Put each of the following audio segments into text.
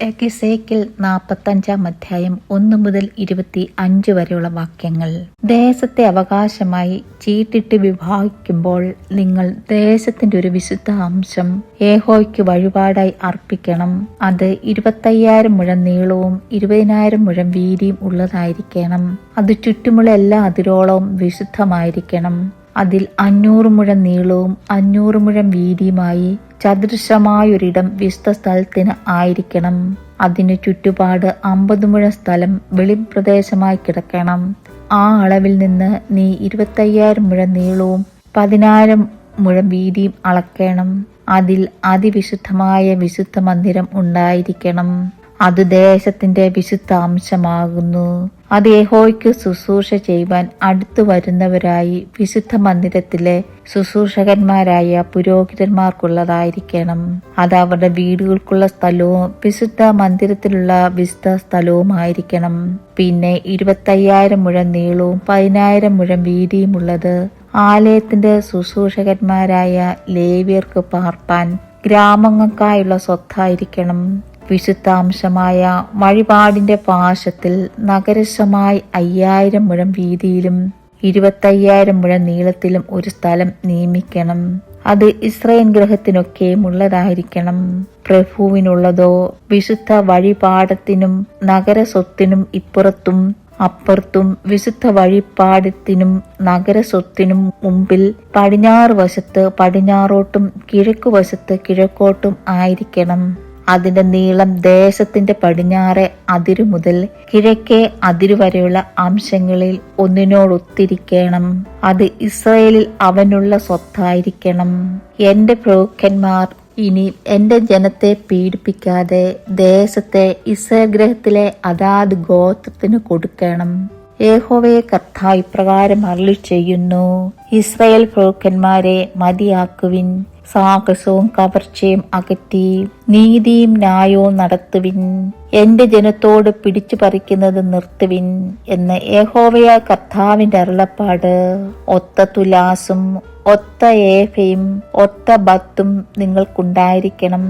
എസേക്കിയേൽ 45 അധ്യായം 1 മുതൽ 25 വരെയുള്ള വാക്യങ്ങൾ. ദേശത്തെ അവകാശമായി ചീട്ടിട്ട് വിഭാഗിക്കുമ്പോൾ നിങ്ങൾ ദേശത്തിന്റെ ഒരു വിശുദ്ധ അംശം യഹോവയ്ക്ക് വഴിപാടായി അർപ്പിക്കണം. അത് 25,000 മുഴം നീളവും 20,000 മുഴം വീതിയും ഉള്ളതായിരിക്കണം. അത് ചുറ്റുമുള്ള എല്ലാ അതിരോളവും വിശുദ്ധമായിരിക്കണം. അതിൽ 500 മുഴം നീളവും 500 മുഴം വീതിയുമായി ചതുരശ്രമായൊരിടം വിശുദ്ധ സ്ഥലത്തിന് ആയിരിക്കണം. അതിന് ചുറ്റുപാട് 50 മുഴം സ്ഥലം വെളിപ്രദേശമായി കിടക്കണം. ആ അളവിൽ നിന്ന് നീ 25,000 മുഴം നീളവും 10,000 മുഴം വീതിയും അളക്കണം. അതിൽ അതിവിശുദ്ധമായ വിശുദ്ധ മന്ദിരം ഉണ്ടായിരിക്കണം. അത് ദേശത്തിന്റെ വിശുദ്ധ അംശമാകുന്നു. അത് യഹോവയ്ക്ക് ശുശ്രൂഷ ചെയ്യുവാൻ അടുത്തു വരുന്നവരായി വിശുദ്ധ മന്ദിരത്തിലെ ശുശ്രൂഷകന്മാരായ പുരോഹിതന്മാർക്കുള്ളതായിരിക്കണം. അത് അവരുടെ വീടുകൾക്കുള്ള സ്ഥലവും വിശുദ്ധ മന്ദിരത്തിലുള്ള വിശുദ്ധ സ്ഥലവുമായിരിക്കണം. പിന്നെ 25,000 മുഴം നീളവും 10,000 മുഴം വീതിയുമുള്ളത് ആലയത്തിന്റെ ശുശ്രൂഷകന്മാരായ ലേവ്യർക്ക് പാർപ്പാൻ ഗ്രാമങ്ങൾക്കായുള്ള സ്വത്തായിരിക്കണം. വിശുദ്ധാംശമായ വഴിപാടിന്റെ പാശത്തിൽ നഗരശ്രമായി 5,000 മുഴം വീതിയിലും 25,000 മുഴം നീളത്തിലും ഒരു സ്ഥലം നിയമിക്കണം. അത് ഇസ്രായേൽ ഗൃഹത്തിനൊക്കെയും ഉള്ളതായിരിക്കണം. പ്രഭുവിനുള്ളതോ വിശുദ്ധ വഴിപാടത്തിനും നഗര സ്വത്തിനും ഇപ്പുറത്തും അപ്പുറത്തും വിശുദ്ധ വഴിപാടത്തിനും നഗര സ്വത്തിനും മുമ്പിൽ പടിഞ്ഞാറ് വശത്ത് പടിഞ്ഞാറോട്ടും കിഴക്കുവശത്ത് കിഴക്കോട്ടും ആയിരിക്കണം. അതിന്റെ നീളം ദേശത്തിന്റെ പടിഞ്ഞാറെ അതിരു മുതൽ കിഴക്കേ അതിരു വരെയുള്ള അംശങ്ങളിൽ ഒന്നിനോടൊത്തിരിക്കണം. അത് ഇസ്രായേലിൽ അവനുള്ള സ്വത്തായിരിക്കണം. എന്റെ പ്രഭുക്കന്മാർ ഇനി എന്റെ ജനത്തെ പീഡിപ്പിക്കാതെ ദേശത്തെ ഇസ്രായേൽ ഗൃഹത്തിലെ അതാത് ഗോത്രത്തിന് കൊടുക്കണം. യഹോവയെ കർത്താവ് ഇപ്രകാരം അരുളി ചെയ്യുന്നു: ഇസ്രായേൽ പ്രഭുക്കന്മാരെ മതിയാക്കുവിൻ. സാഹസവും കവർച്ചയും അകറ്റി നീതിയും ന്യായവും നടത്തുവിൻ. എന്റെ ജനത്തോട് പിടിച്ചു പറിക്കുന്നത് നിർത്തുവിൻ എന്ന് യഹോവയായ കർത്താവിന്റെ അരുളപ്പാട്. ഒത്ത തുലാസും ഒത്ത ഏഫയും ഒത്ത ബത്തും നിങ്ങൾക്കുണ്ടായിരിക്കണം.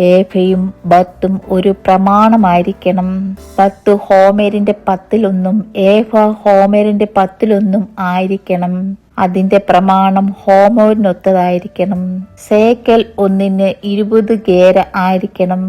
ഏഫയും ബത്തും ഒരു പ്രമാണമായിരിക്കണം. ബത്ത് ഹോമേരിന്റെ 10 ഏഫ ഹോമേരിന്റെ 10 ആയിരിക്കണം. അതിന്റെ പ്രമാണം ഹോമോരിനൊത്തതായിരിക്കണം. സേക്കൽ ഒന്നിന് 20 ഗേര ആയിരിക്കണം.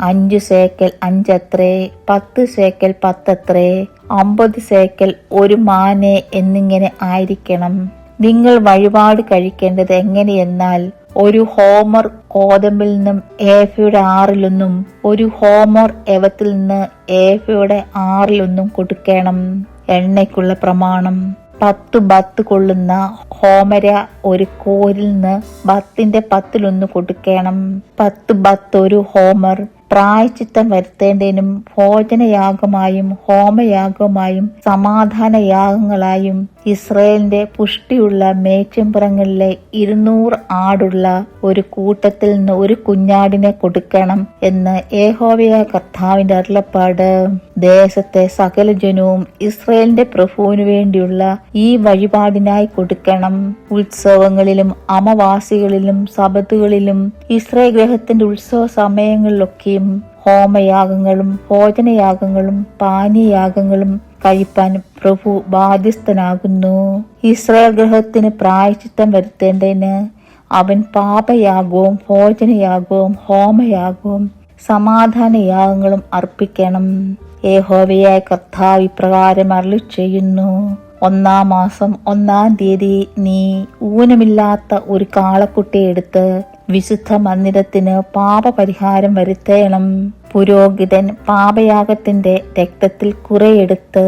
5 സേക്കൽ 5 അത്രേ, 10 സേക്കൽ 10 അത്രേ, 50 സേക്കൽ 1 മാനെ എന്നിങ്ങനെ ആയിരിക്കണം. നിങ്ങൾ വഴിപാട് കഴിക്കേണ്ടത് എങ്ങനെയെന്നാൽ, ഒരു ഹോമർ കോതമ്പിൽ നിന്നും ഏഫയുടെ 1/6 ഒരു ഹോമർ യവത്തിൽ നിന്ന് ഏഫയുടെ 1/6 കൊടുക്കണം. എണ്ണയ്ക്കുള്ള പ്രമാണം: 10 ബത്ത് കൊള്ളുന്ന ഹോമര ഒരു കോരിൽ നിന്ന് ബത്തിന്റെ 10 കൊടുക്കണം. 10 ബത്ത് ഒരു ഹോമർ. പ്രായശ്ചിത്തം വരുത്തേണ്ടതിനും ഭോജനയാഗമായും ഹോമയാഗമായും സമാധാനയാഗങ്ങളായും ഇസ്രായേലിന്റെ പുഷ്ടിയുള്ള മേച്ചിൻപുറങ്ങളിലെ 200 ആടുള്ള ഒരു കൂട്ടത്തിൽ നിന്ന് ഒരു കുഞ്ഞാടിനെ കൊടുക്കണം എന്ന് യഹോവയായ കർത്താവിന്റെ അരുളപ്പാട്. ദേശത്തെ സകല ജനവും ഇസ്രായേലിന്റെ പ്രഭുവിനു വേണ്ടിയുള്ള ഈ വഴിപാടിനായി കൊടുക്കണം. ഉത്സവങ്ങളിലും അമാവാസികളിലും സബത്തുകളിലും ഇസ്രായേൽ ഗൃഹത്തിന്റെ ഉത്സവ സമയങ്ങളിലൊക്കെയും ഹോമയാഗങ്ങളും ഭോജനയാഗങ്ങളും പാനീയാഗങ്ങളും കഴിപ്പാൻ പ്രഭു ബാധ്യസ്ഥനാകുന്നു. ഇസ്രായേൽ ഗൃഹത്തിന് പ്രായശ്ചിത്തം വരുത്തേണ്ടതിന് അവൻ പാപയാഗവും ഭോജനയാഗവും ഹോമയാഗവും സമാധാനയാഗങ്ങളും അർപ്പിക്കണം. യഹോവയായ കർത്താവ് ഇപ്രകാരം അരുളി ചെയ്യുന്നു: 1-ാം മാസം 1-ാം തീയതി നീ ഊനമില്ലാത്ത ഒരു കാളക്കുട്ടിയെ എടുത്ത് വിശുദ്ധ മന്ദിരത്തിന് പാപപരിഹാരം വരുത്തേണം. പുരോഹിതൻ പാപയാഗത്തിന്റെ രക്തത്തിൽ കുറെയെടുത്ത്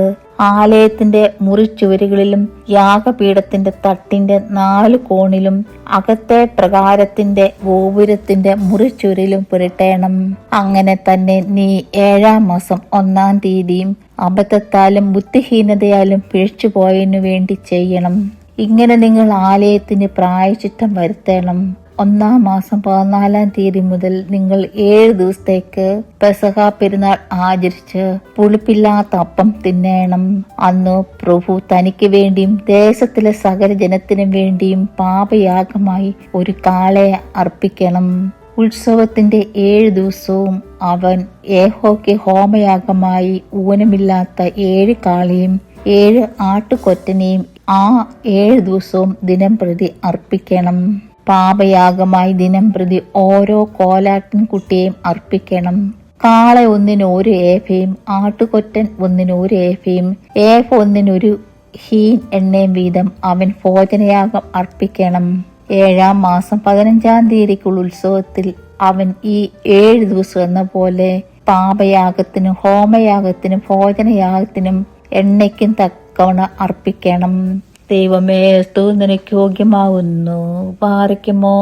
ആലയത്തിന്റെ മുറിച്ചുവരുകളിലും യാഗപീഠത്തിന്റെ തട്ടിന്റെ 4 കോണിലും അകത്തെ പ്രകാരത്തിന്റെ ഗോപുരത്തിന്റെ മുറിച്ചുവരിലും പുരട്ടേണം. അങ്ങനെ തന്നെ നീ 7-ാം മാസം 1-ാം തീയതിയും അബദ്ധത്താലും ബുദ്ധിഹീനതയാലും പിഴച്ചുപോയതിനു വേണ്ടി ചെയ്യണം. ഇങ്ങനെ നിങ്ങൾ ആലയത്തിന് പ്രായശ്ചിത്തം വരുത്തണം. 1-ാം മാസം 14-ാം തീയതി മുതൽ നിങ്ങൾ 7 ദിവസത്തേക്ക് പെസഹ പെരുന്നാൾ ആചരിച്ച് പുളിപ്പില്ലാത്ത അപ്പം തിന്നേണം. അന്ന് പ്രഭു തനിക്ക് വേണ്ടിയും ദേശത്തിലെ സകല ജനത്തിനും വേണ്ടിയും പാപയാഗമായി ഒരു കാളയെ അർപ്പിക്കണം. ഉത്സവത്തിന്റെ 7 ദിവസവും അവൻ യഹോവയ്ക്ക് ഹോമയാഗമായി ഊനമില്ലാത്ത 7 കാളയും 7 ആട്ടുകൊറ്റനെയും ആ 7 ദിവസവും ദിനംപ്രതി അർപ്പിക്കണം. പാപയാഗമായി ദിനംപ്രതി ഓരോ കോലാട്ടിൻകുട്ടിയെയും അർപ്പിക്കണം. കാള ഒന്നിന് 1 ഏഫയും ആട്ടുകൊറ്റൻ ഒന്നിന് 1 ഏഫയും ഏഫ ഒന്നിന് 1 ഹീൻ എണ്ണയും വീതം അവൻ ഭോജനയാഗം അർപ്പിക്കണം. 7-ാം മാസം 15-ാം തീയതിക്കുള്ള ഉത്സവത്തിൽ അവൻ ഈ 7 ദിവസം എന്ന പോലെ പാപയാഗത്തിനും ഹോമയാഗത്തിനും ഭോജനയാഗത്തിനും എണ്ണയ്ക്കും തക്കവണ്ണം അർപ്പിക്കണം. ദൈവമേ, സ്തുതി നിനക്ക് യോഗ്യമാകുന്നു. പാറയ്ക്കുമോ.